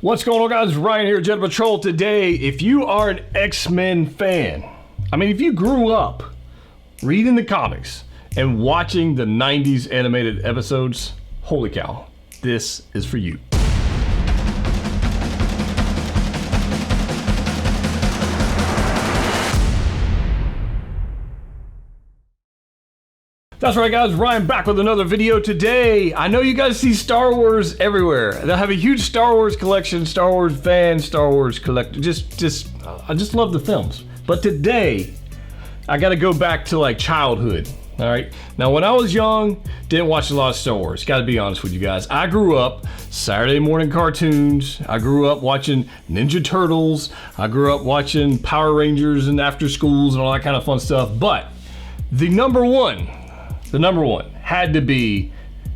What's going on, guys? Ryan here, Jet Patrol. Today, if you are an X-Men fan, I mean, if you grew up reading the comics and watching the 90s animated episodes, holy cow, this is for you. That's right, guys, Ryan back with another video today. I know you guys see Star Wars everywhere. They have a huge Star Wars collection, Star Wars fan, Star Wars collector. I just love the films. But today, I gotta go back to like childhood, all right? Now, when I was young, didn't watch a lot of Star Wars. Gotta be honest with you guys. I grew up Saturday morning cartoons. I grew up watching Ninja Turtles. I grew up watching Power Rangers and after schools and all that kind of fun stuff. But the number one had to be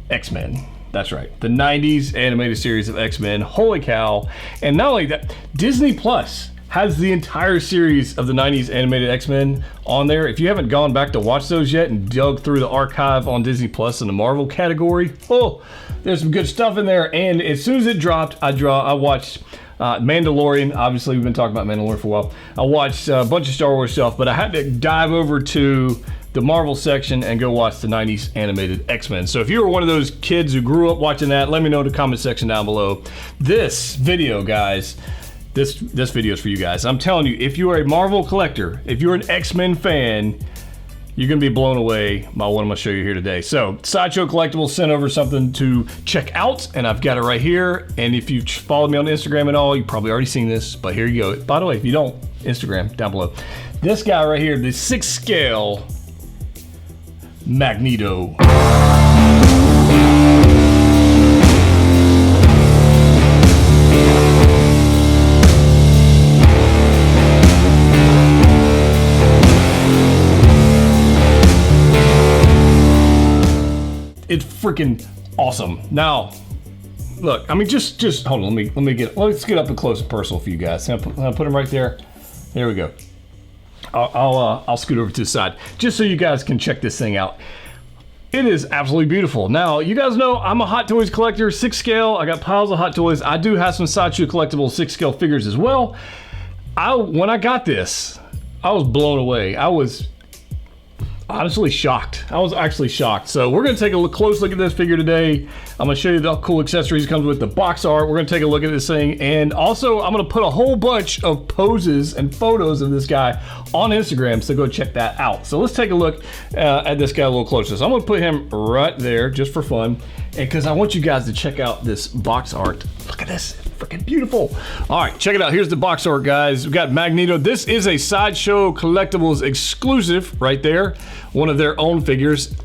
X-Men. That's right, the 90s animated series of X-Men. Holy cow. And not only that, Disney Plus has the entire series of the 90s animated X-Men on there. If you haven't gone back to watch those yet and dug through the archive on Disney Plus in the Marvel category, oh, there's some good stuff in there. And as soon as it dropped, I watched Mandalorian. Obviously, we've been talking about Mandalorian for a while. I watched a bunch of Star Wars stuff, but I had to dive over to the Marvel section and go watch the 90s animated X-Men. So if you were one of those kids who grew up watching that, let me know in the comment section down below. This video, guys, this video is for you guys. I'm telling you, if you are a Marvel collector, if you're an X-Men fan, you're gonna be blown away by what I'm gonna show you here today. So Sideshow Collectibles sent over something to check out, and I've got it right here. And if you've followed me on Instagram at all, you've probably already seen this, but here you go. By the way, if you don't, Instagram down below. This guy right here, the 6th Scale Magneto. It's freaking awesome. Now, look, I mean, just hold on. Let's get up and close and personal for you guys. I'll put him right there. There we go. I'll scoot over to the side just so you guys can check this thing out. It is absolutely beautiful. Now, you guys know I'm a Hot Toys collector, 6th Scale. I got piles of Hot Toys. I do have some Sideshow Collectibles 6th Scale figures as well. When I got this, I was blown away. I was honestly shocked. I was actually shocked. So we're gonna take a close look at this figure today. I'm gonna show you the cool accessories it comes with, the box art. We're gonna take a look at this thing, and also I'm gonna put a whole bunch of poses and photos of this guy on Instagram, so go check that out. So let's take a look at this guy a little closer. So I'm gonna put him right there just for fun, and because I want you guys to check out this box art. Look at this. Freaking beautiful. All right, check it out. Here's the box art, guys. We've got Magneto. This is a Sideshow Collectibles exclusive right there. One of their own figures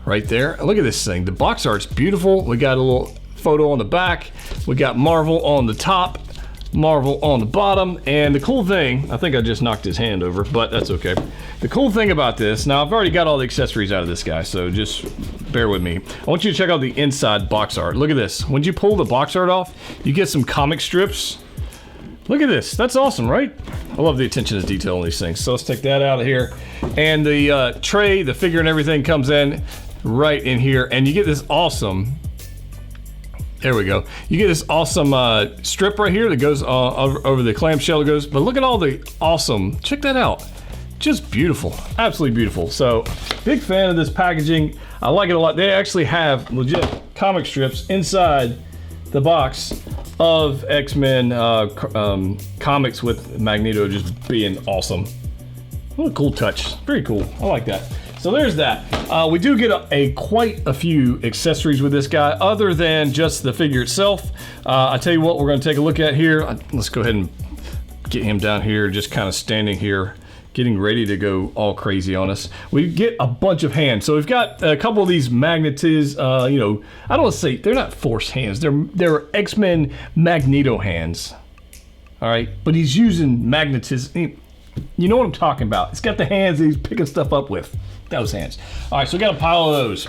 right there. Look at this thing. The box art's beautiful. We got a little photo on the back. We got Marvel on the top, Marvel on the bottom. And the cool thing, I think I just knocked his hand over, but that's okay. The cool thing about this, now I've already got all the accessories out of this guy, so just bear with me. I want you to check out the inside box art. Look at this. When you pull the box art off, you get some comic strips. Look at this. That's awesome, right? I love the attention to detail on these things. So let's take that out of here. And the tray, the figure and everything comes in right in here. And you get this awesome, there we go. You get this awesome strip right here that goes over the clamshell. But look at all the awesome, check that out. Just beautiful, absolutely beautiful. So big fan of this packaging. I like it a lot. They actually have legit comic strips inside the box of X-Men comics with Magneto just being awesome. What a cool touch, very cool, I like that. So there's that. We do get quite a few accessories with this guy other than just the figure itself. I tell you what we're gonna take a look at here. Let's go ahead and get him down here, just kind of standing here, getting ready to go all crazy on us. We get a bunch of hands. So we've got a couple of these magnetiz, you know, I don't want to say, they're not force hands. They're X-Men Magneto hands. All right, but he's using magnetism. You know what I'm talking about. It's got the hands that he's picking stuff up with. Those hands. All right, so we got a pile of those.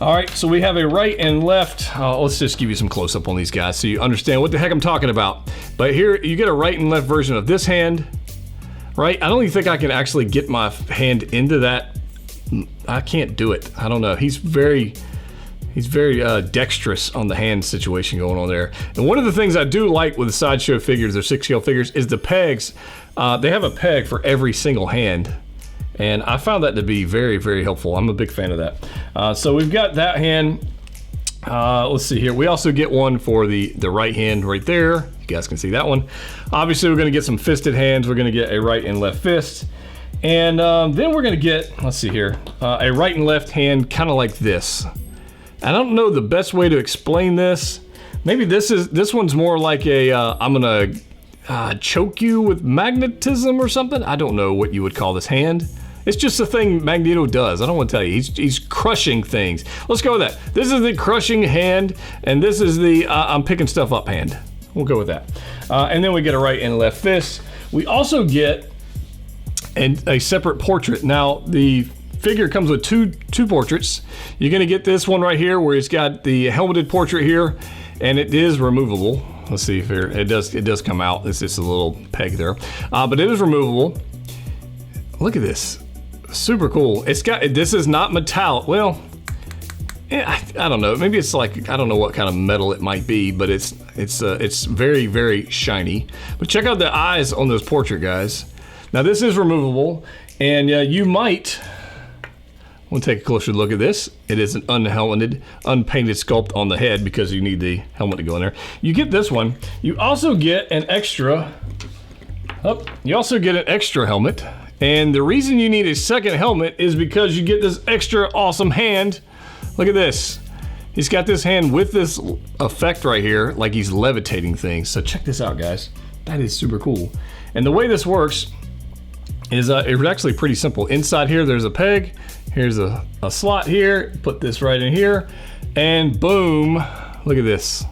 All right, so we have a right and left. Let's just give you some close up on these guys so you understand what the heck I'm talking about. But here you get a right and left version of this hand. Right? I don't even think I can actually get my hand into that. I can't do it. I don't know. He's very He's very dexterous on the hand situation going on there. And one of the things I do like with the Sideshow figures, or 6 scale figures, is the pegs. They have a peg for every single hand. And I found that to be very, very helpful. I'm a big fan of that. So we've got that hand. Let's see here. We also get one for the right hand right there. You guys can see that one. Obviously, we're gonna get some fisted hands. We're gonna get a right and left fist. And then we're gonna get, let's see here, a right and left hand kind of like this. I don't know the best way to explain this. Maybe this one's more like a, I'm gonna choke you with magnetism or something. I don't know what you would call this hand. It's just a thing Magneto does. I don't want to tell you. He's crushing things. Let's go with that. This is the crushing hand, and this is the I'm picking stuff up hand. We'll go with that. And then we get a right and left fist. We also get a separate portrait. Now, the figure comes with two portraits. You're gonna get this one right here where he's got the helmeted portrait here, and it is removable. Let's see if here, it does come out. It's just a little peg there, but it is removable. Look at this, super cool. It's got, this is not metallic. Well, I don't know. Maybe it's like, I don't know what kind of metal it might be, but it's very, very shiny. But check out the eyes on this portrait, guys. Now this is removable, and you might want to take a closer look at this. It is an unhelmeted, unpainted sculpt on the head because you need the helmet to go in there. You get this one. You also get an extra, helmet. And the reason you need a second helmet is because you get this extra awesome hand. Look at this. He's got this hand with this effect right here, like he's levitating things. So check this out, guys. That is super cool. And the way this works is it's actually pretty simple. Inside here, there's a peg. Here's a slot here. Put this right in here, and boom, look at this.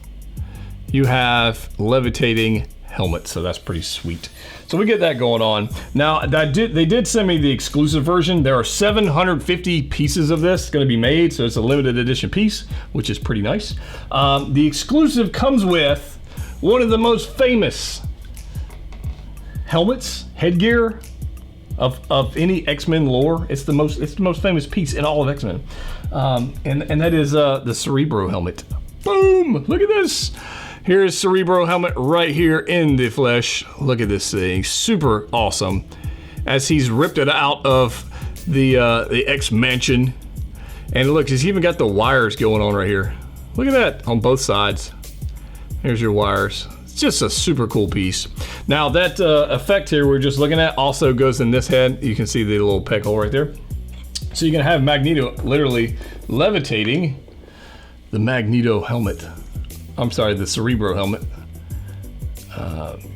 You have levitating helmet, so that's pretty sweet. So we get that going on. Now, they did send me the exclusive version. There are 750 pieces of this gonna be made, so it's a limited edition piece, which is pretty nice. The exclusive comes with one of the most famous helmets, headgear, of any X-Men lore. It's the most famous piece in all of X-Men. And that is the Cerebro helmet. Boom! Look at this. Here's Cerebro helmet right here in the flesh. Look at this thing, super awesome. As he's ripped it out of the X-Mansion. And look, he's even got the wires going on right here. Look at that on both sides. Here's your wires. Just a super cool piece. Now that effect here we're just looking at also goes in this head. You can see the little peg hole right there. So you're gonna have Magneto literally levitating the Magneto helmet. I'm sorry, the Cerebro helmet.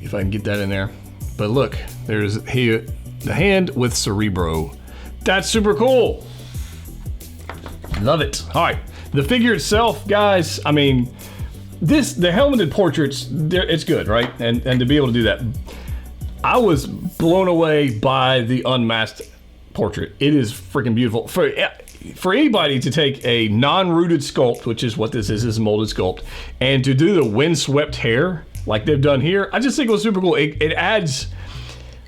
If I can get that in there. But look, there's here the hand with Cerebro. That's super cool. Love it. All right, the figure itself, guys, I mean, the helmeted portraits, it's good, right? And to be able to do that. I was blown away by the unmasked portrait. It is freaking beautiful. For anybody to take a non-rooted sculpt, which is what this is a molded sculpt, and to do the windswept hair like they've done here, I just think it was super cool. It adds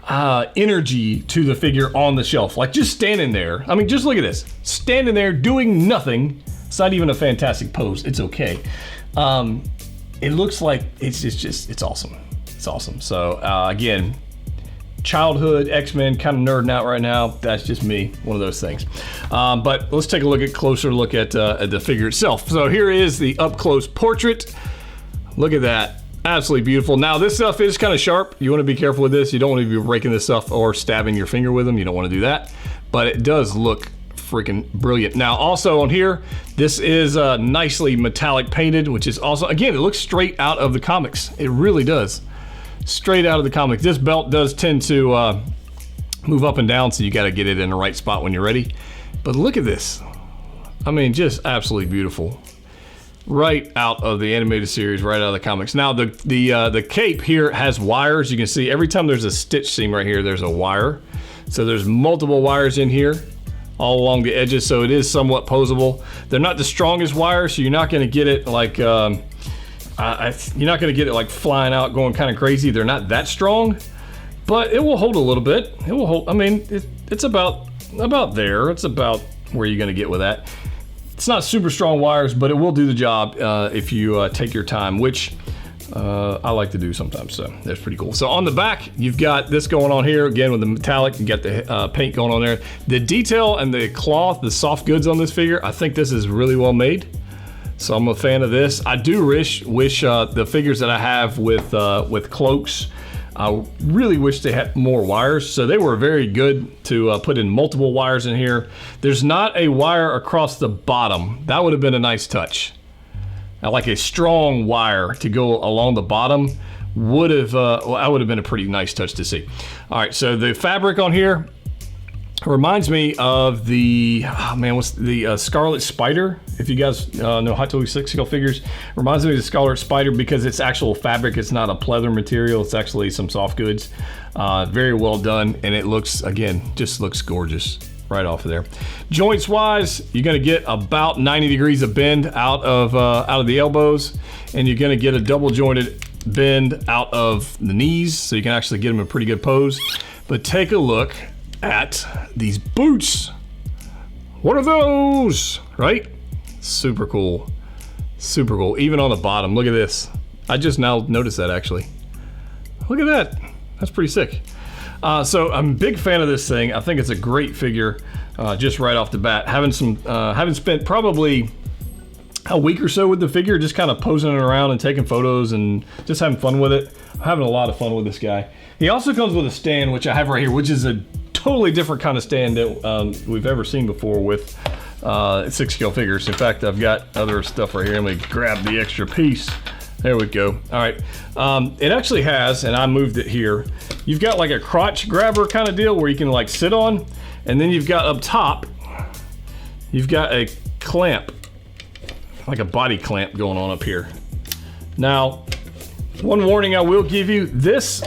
energy to the figure on the shelf. Like just standing there. I mean, just look at this. Standing there doing nothing. It's not even a fantastic pose. It's okay. It looks like it's awesome. It's awesome. So again, childhood X-Men, kind of nerding out right now. That's just me, one of those things. But let's take a closer look at the figure itself. So here is the up close portrait. Look at that. Absolutely beautiful. Now this stuff is kind of sharp. You want to be careful with this. You don't want to be breaking this stuff or stabbing your finger with them. You don't want to do that. But it does look freaking brilliant. Now also on here, this is nicely metallic painted, which is also, again, it looks straight out of the comics. It really does. Straight out of the comics. This belt does tend to move up and down, so you got to get it in the right spot when you're ready. But look at this. I mean, just absolutely beautiful. Right out of the animated series, right out of the comics. Now the cape here has wires. You can see every time there's a stitch seam right here, there's a wire. So there's multiple wires in here, all along the edges. So it is somewhat posable. They're not the strongest wires, so you're not going to get it like you're not going to get it like flying out, going kind of crazy. They're not that strong, but it will hold a little bit. It will hold. I mean, it's about there. It's about where you're going to get with that. It's not super strong wires, but it will do the job if you take your time, which I like to do sometimes, so that's pretty cool. So on the back, you've got this going on here, again with the metallic, you got the paint going on there. The detail and the cloth, the soft goods on this figure, I think this is really well made. So I'm a fan of this. I do wish the figures that I have with cloaks, I really wish they had more wires. So they were very good to put in multiple wires in here. There's not a wire across the bottom. That would have been a nice touch. I like a strong wire to go along the bottom would have, well, that would have been a pretty nice touch to see. All right, so the fabric on here reminds me of the, oh man, what's the Scarlet Spider? If you guys know Hot Toys Sixth Scale figures, reminds me of the Scarlet Spider because it's actual fabric. It's not a pleather material. It's actually some soft goods. Very well done, and it looks, again, just looks gorgeous right off of there. Joints wise, you're gonna get about 90 degrees of bend out of the elbows, and you're gonna get a double jointed bend out of the knees, so you can actually get them in a pretty good pose. But take a look at these boots. What are those, right? Super cool, super cool. Even on the bottom, look at this. I just now noticed that actually. Look at that, that's pretty sick. So I'm a big fan of this thing. I think it's a great figure, just right off the bat. Having spent probably a week or so with the figure, just kind of posing it around and taking photos and just having fun with it. I'm having a lot of fun with this guy. He also comes with a stand, which I have right here, which is a totally different kind of stand that we've ever seen before with Sixth Scale figures. In fact, I've got other stuff right here. Let me grab the extra piece. There we go. All right. It actually has, and I moved it here, you've got like a crotch grabber kind of deal where you can like sit on, and then you've got up top, you've got a clamp, like a body clamp going on up here. Now, one warning I will give you, this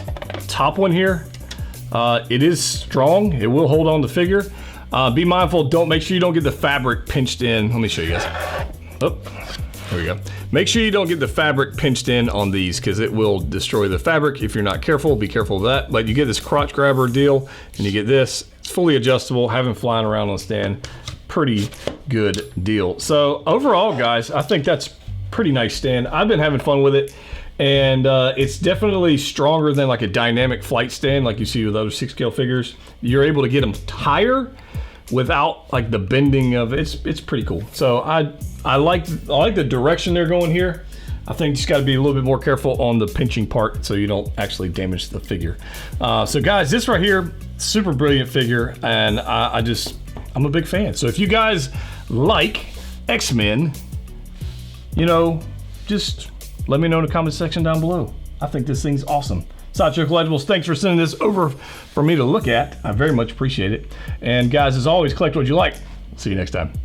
top one here, it is strong. It will hold on the figure. Be mindful, make sure you don't get the fabric pinched in. Let me show you guys. Oh, there we go. Make sure you don't get the fabric pinched in on these because it will destroy the fabric if you're not careful. Be careful of that. But you get this crotch grabber deal and you get this. It's fully adjustable, having flying around on the stand. Pretty good deal. So overall, guys, I think that's pretty nice stand. I've been having fun with it, and it's definitely stronger than like a dynamic flight stand like you see with other Sixth Scale figures. You're able to get them higher without like the bending of it. It's pretty cool. So I like the direction they're going here. I think you just got to be a little bit more careful on the pinching part so you don't actually damage the figure. So guys, this right here, super brilliant figure, and I'm a big fan. So if you guys like X-Men, you know, just let me know in the comment section down below. I think this thing's awesome. Sideshow Collectibles, thanks for sending this over for me to look at. I very much appreciate it. And guys, as always, collect what you like. See you next time.